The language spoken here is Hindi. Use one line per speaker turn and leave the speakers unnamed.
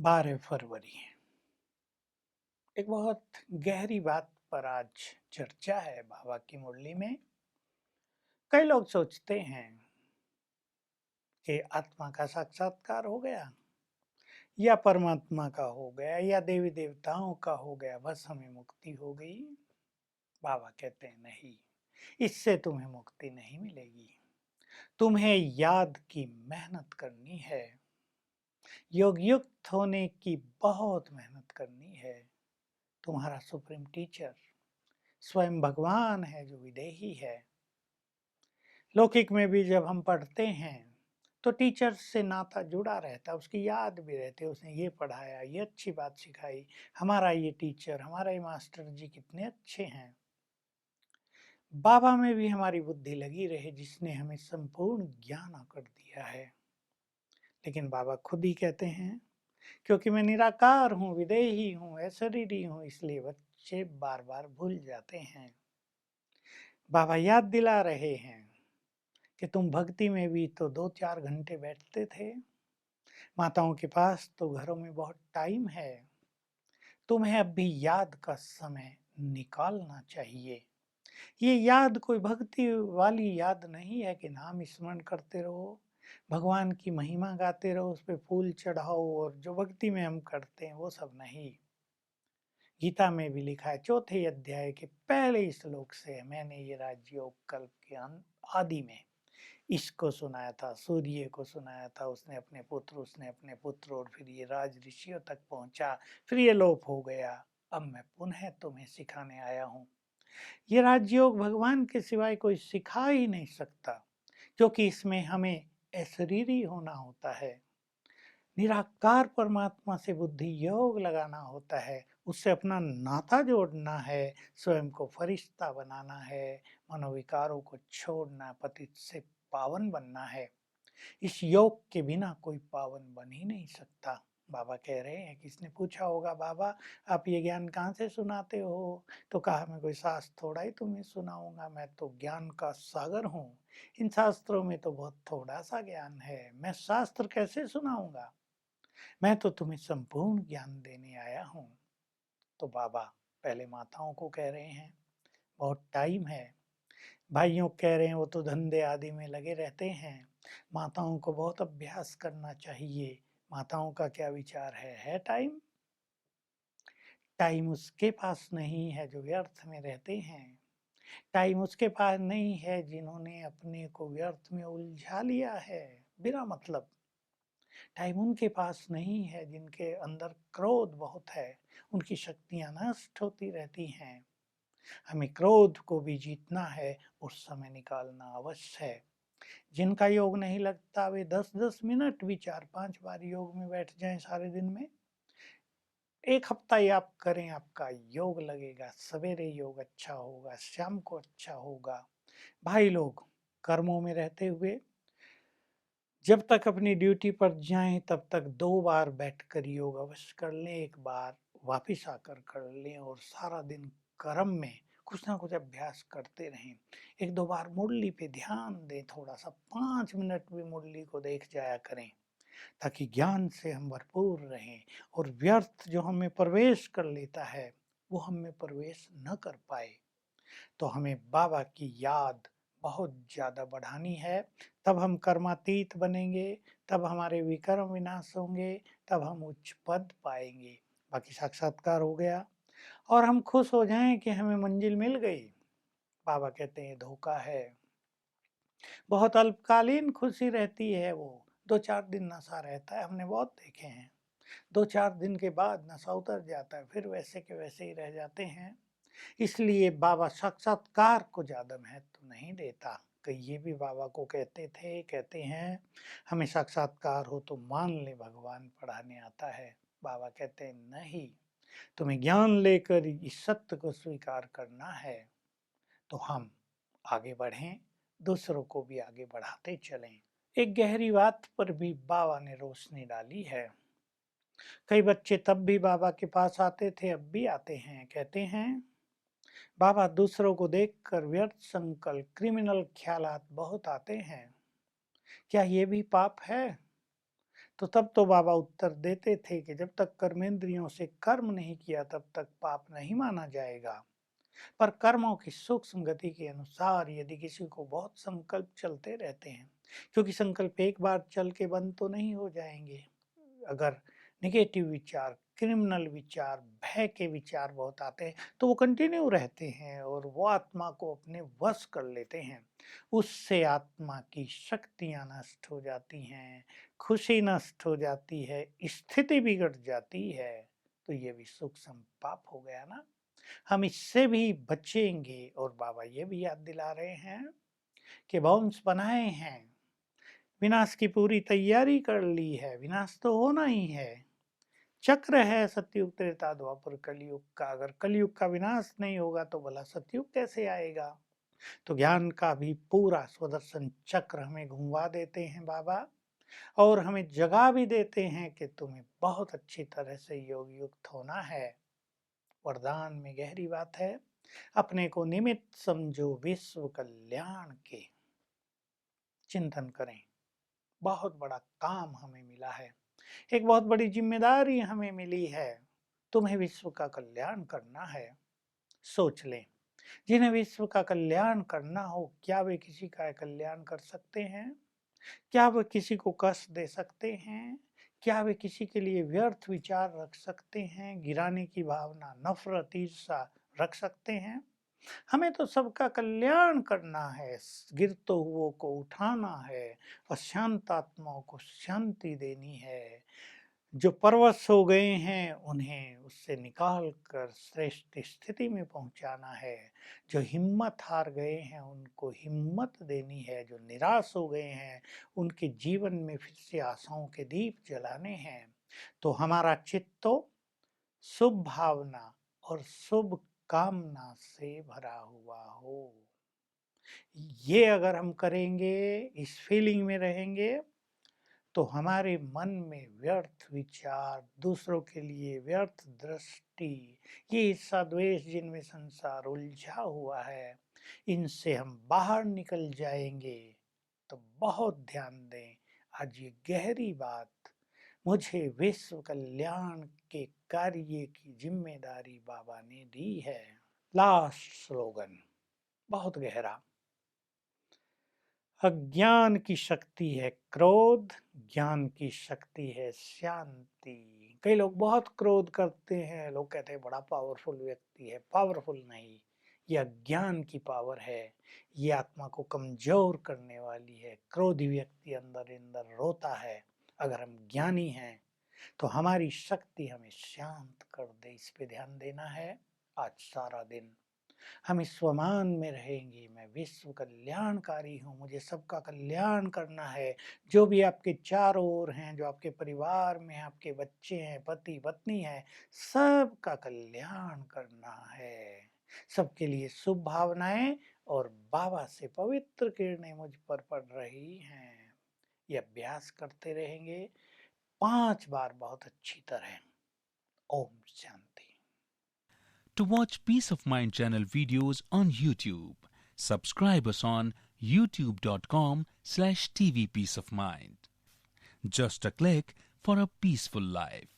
12 फरवरी एक बहुत गहरी बात पर आज चर्चा है बाबा की मुरली में। कई लोग सोचते हैं कि आत्मा का साक्षात्कार हो गया या परमात्मा का हो गया या देवी देवताओं का हो गया, बस हमें मुक्ति हो गई। बाबा कहते हैं नहीं, इससे तुम्हें मुक्ति नहीं मिलेगी। तुम्हें याद की मेहनत करनी है, योग युक्त होने की बहुत मेहनत करनी है। तुम्हारा सुप्रीम टीचर स्वयं भगवान है जो विदेही है। लौकिक में भी जब हम पढ़ते हैं तो टीचर से नाता जुड़ा रहता है, उसकी याद भी रहती है, उसने ये पढ़ाया, ये अच्छी बात सिखाई, हमारा ये टीचर, हमारा ये मास्टर जी कितने अच्छे हैं। बाबा में भी हमारी बुद्धि लगी रहे जिसने हमें संपूर्ण ज्ञान आकर दिया है। लेकिन बाबा खुद ही कहते हैं, क्योंकि मैं निराकार हूँ, विदेही हूँ, अशरीरी हूँ, इसलिए बच्चे बार बार भूल जाते हैं। बाबा याद दिला रहे हैं कि तुम भक्ति में भी तो 2-4 घंटे बैठते थे। माताओं के पास तो घरों में बहुत टाइम है। तुम्हें अब भी याद का समय निकालना चाहिए। ये याद कोई भक्ति वाली याद नहीं है कि नाम स्मरण करते रहो, भगवान की महिमा गाते रहो, उस पे फूल चढ़ाओ और जो भक्ति में हम करते हैं वो सब नहीं। गीता में भी लिखा है 4थे अध्याय के पहले श्लोक से, मैंने ये राजयोग कल्प के आदि में इसको सुनाया था, सूर्य को सुनाया था, उसने अपने पुत्र, उसने अपने पुत्र, और फिर ये राज ऋषियों तक पहुंचा, फिर ये लोप हो गया। अब मैं पुनः तुम्हें सिखाने आया हूँ। ये राजयोग भगवान के सिवाय कोई सिखा ही नहीं सकता, क्योंकि इसमें हमें अशरीरी होना होता है, निराकार परमात्मा से बुद्धि योग लगाना होता है, उससे अपना नाता जोड़ना है, स्वयं को फरिश्ता बनाना है, मनोविकारों को छोड़ना, पतित से पावन बनना है। इस योग के बिना कोई पावन बन ही नहीं सकता। बाबा कह रहे हैं, किसने पूछा होगा बाबा आप ये ज्ञान कहाँ से सुनाते हो, तो कहा मैं कोई शास्त्र थोड़ा ही तुम्हें सुनाऊंगा, मैं तो ज्ञान का सागर हूँ। इन शास्त्रों में तो बहुत थोड़ा सा ज्ञान है, मैं शास्त्र कैसे सुनाऊंगा, मैं तो तुम्हें संपूर्ण ज्ञान देने आया हूँ। तो बाबा पहले माताओं को कह रहे हैं बहुत टाइम है, भाइयों कह रहे हैं वो तो धंधे आदि में लगे रहते हैं, माताओं को बहुत अभ्यास करना चाहिए। माताओं का क्या विचार है टाइम? टाइम उसके पास नहीं है जो व्यर्थ में रहते हैं। टाइम उसके पास नहीं है जिन्होंने अपने को व्यर्थ में उलझा लिया है बिना मतलब। टाइम उनके पास नहीं है जिनके अंदर क्रोध बहुत है, उनकी शक्तियां नष्ट होती रहती हैं। हमें क्रोध को भी जीतना है और समय निकालना अवश्य है। जिनका योग नहीं लगता वे 10-10 मिनट भी 4-5 बार योग में बैठ जाएं सारे दिन में, एक हफ्ता ही आप करें, आपका योग लगेगा। सवेरे योग अच्छा होगा, शाम को अच्छा होगा। भाई लोग कर्मों में रहते हुए जब तक अपनी ड्यूटी पर जाएं तब तक 2 बार बैठकर योग अवश्य कर लें, एक बार वापिस आकर कर लें, और सारा दिन कर्म में कुछ ना कुछ अभ्यास करते रहें। 1-2 बार मुरली पे ध्यान दें, थोड़ा सा 5 मिनट भी मुरली को देख जाया करें, ताकि ज्ञान से हम भरपूर रहें और व्यर्थ जो हमें प्रवेश कर लेता है वो हम में प्रवेश न कर पाए। तो हमें बाबा की याद बहुत ज़्यादा बढ़ानी है, तब हम कर्मातीत बनेंगे, तब हमारे विकर्म विनाश होंगे, तब हम उच्च पद पाएंगे। बाकी साक्षात्कार हो गया और हम खुश हो जाएं कि हमें मंजिल मिल गई। बाबा कहते हैं धोखा है, बहुत अल्पकालीन खुशी रहती है, वो 2-4 दिन नशा रहता है, हमने बहुत देखे हैं। 2-4 दिन के बाद नशा उतर जाता है, फिर वैसे के वैसे ही रह जाते हैं। इसलिए बाबा साक्षात्कार को ज़्यादा महत्व नहीं देता। कई ये भी बाबा को कहते थे, कहते हैं हमें साक्षात्कार हो तो मान ले भगवान पढ़ाने आता है। बाबा कहते हैं नहीं, तुम्हें ज्ञान लेकर इस सत्य को स्वीकार करना है, तो हम आगे बढ़ें, दूसरों को भी आगे बढ़ाते चलें। एक गहरी बात पर भी बाबा ने रोशनी डाली है। कई बच्चे तब भी बाबा के पास आते थे, अब भी आते हैं, कहते हैं बाबा दूसरों को देखकर व्यर्थ संकल्प, क्रिमिनल ख्यालात बहुत आते हैं, क्या ये भी पाप है? तो तब तो बाबा उत्तर देते थे कि जब तक कर्मेंद्रियों से कर्म नहीं किया तब तक पाप नहीं माना जाएगा। पर कर्मों की सूक्ष्म गति के अनुसार यदि किसी को बहुत संकल्प चलते रहते हैं, क्योंकि संकल्प एक बार चल के बंद तो नहीं हो जाएंगे। अगर निगेटिव विचार, क्रिमिनल विचार, भय के विचार बहुत आते हैं तो वो कंटिन्यू रहते हैं और वो आत्मा को अपने वश कर लेते हैं। उससे आत्मा की शक्तियां नष्ट हो जाती हैं, खुशी नष्ट हो जाती है, स्थिति बिगड़ जाती है। तो ये भी सूक्ष्म पाप हो गया ना। हम इससे भी बचेंगे और बाबा ये भी याद दिला रहे हैं कि बाउंस बनाए हैं, विनाश की पूरी तैयारी कर ली है, विनाश तो होना ही है। चक्र है सतयुग त्रेता द्वापर कलयुग का, अगर कलयुग का विनाश नहीं होगा तो भला सतयुग कैसे आएगा। तो ज्ञान का भी पूरा स्वदर्शन चक्र हमें घुमवा देते हैं बाबा, और हमें जगा भी देते हैं कि तुम्हें बहुत अच्छी तरह से योग युक्त होना है। वरदान में गहरी बात है, अपने को निमित्त समझो विश्व कल्याण के। चिंतन करें, बहुत बड़ा काम हमें मिला है, एक बहुत बड़ी जिम्मेदारी हमें मिली है। तुम्हें विश्व का कल्याण करना है। सोच लें, जिन्हें विश्व का कल्याण करना हो, क्या वे किसी का कल्याण कर सकते हैं? क्या वे किसी को कष्ट दे सकते हैं? क्या वे किसी के लिए व्यर्थ विचार रख सकते हैं, गिराने की भावना, नफरत, ईर्ष्या रख सकते हैं? हमें तो सबका कल्याण करना है, गिरते हुओं को उठाना है, अशांत आत्माओं को शांति देनी है, जो परवश हो गए हैं उन्हें उससे निकाल कर श्रेष्ठ स्थिति में पहुंचाना है, जो हिम्मत हार गए हैं उनको हिम्मत देनी है, जो निराश हो गए हैं उनके जीवन में फिर से आशाओं के दीप जलाने हैं। तो हमारा चित्त तो शुभ भावना और शुभ कामना से भरा हुआ हो। ये अगर हम करेंगे, इस फीलिंग में रहेंगे, तो हमारे मन में व्यर्थ विचार, दूसरों के लिए व्यर्थ दृष्टि, ये ईर्ष्या द्वेष जिनमें संसार उलझा हुआ है, इनसे हम बाहर निकल जाएंगे। तो बहुत ध्यान दें, आज ये गहरी बात, मुझे विश्व कल्याण के कार्य की जिम्मेदारी बाबा ने दी है। लास्ट स्लोगन बहुत गहरा, अज्ञान की शक्ति है क्रोध, ज्ञान की शक्ति है शांति। कई लोग बहुत क्रोध करते हैं, लोग कहते हैं बड़ा पावरफुल व्यक्ति है। पावरफुल नहीं, यह अज्ञान की पावर है, ये आत्मा को कमजोर करने वाली है। क्रोधी व्यक्ति अंदर अंदर रोता है। अगर हम ज्ञानी हैं तो हमारी शक्ति हमें शांत कर दे, इस पे ध्यान देना है। आज सारा दिन हम इस स्वमान में रहेंगे, मैं विश्व कल्याणकारी हूँ, मुझे सबका कल्याण करना है। जो भी आपके चारों ओर हैं, जो आपके परिवार में आपके बच्चे हैं, पति पत्नी है, सबका कल्याण करना है। सबके लिए शुभ भावनाएं और बाबा से पवित्र किरणें मुझ पर पड़ रही हैं। ये अभ्यास करते रहेंगे 5 बार बहुत अच्छी तरह। Om Shanti.
To watch Peace of Mind channel videos on YouTube, subscribe us on youtube.com/tvpeaceofmind. Just a click for a peaceful life.